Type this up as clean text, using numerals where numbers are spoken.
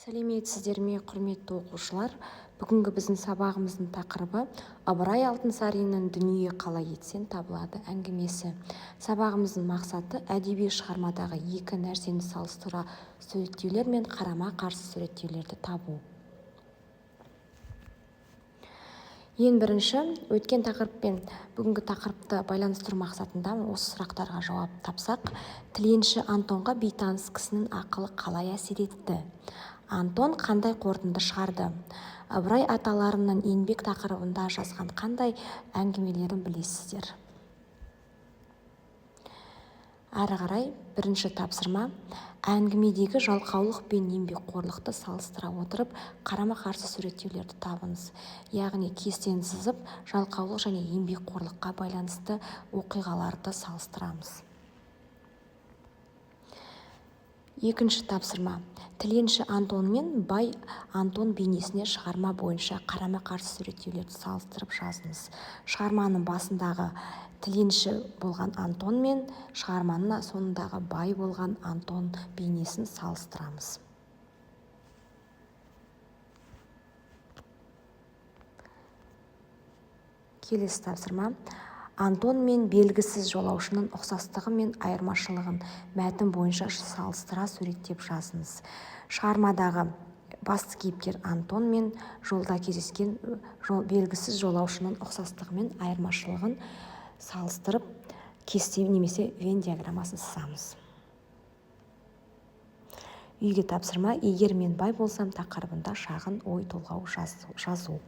Сәлеметсіздер ме, құрметті оқушылар? Бүгінгі біздің сабағымыздың тақырыбы Ыбырай Алтынсариннің «Дүние қалай етсең» табылады әңгімесі. Сабағымыздың мақсаты әдеби шығармадағы екі нәрсені салыстыра суреттеулер мен қарама-қарсы суреттеулерді табу. Ең бірінші, өткен тақырып пен бүгінгі тақырыпты байланыстыру мақсатында осы сұрақтарға жауап тапсақ, тіленші Антонға бейтаныс кісінің ақылы қалай әсер етті? Антон қандай қорытынды шығарды? Ыбырай аталарының еңбек тақырыбында жазған қандай әңгімелерін білесіздер? Әрі қарай бірінші тапсырма, әңгімедегі жалқаулық пен еңбекқорлықты салыстыра отырып, қарама-қарсы суреттеулерді табыңыз. Яғни кестені сызып, жалқаулық және еңбекқорлыққа байланысты оқиғаларды салыстырамыз. Екінші тапсырма, тіленші Антон мен бай Антон бейнесіне шығарма бойынша қарама-қарсы суреттеулерді салыстырып жазыңыз. Шығарманың басындағы тіленші болған Антон мен шығарманың соңындағы бай болған Антон бейнесін салыстырамыз. Келесі тапсырма, Антон мен белгісіз жолаушының ұқсастығы мен айырмашылығын мәтін бойынша салыстыра суреттеп жазыңыз. Шығармадағы басты кейіпкер Антон мен жолда кездескен белгісіз жолаушының ұқсастығы мен айырмашылығын салыстырып кесте немесе Вен диаграммасын сызамыз. Үйге тапсырма, егер мен бай болсам тақырыбында шағын ой толғау жазу.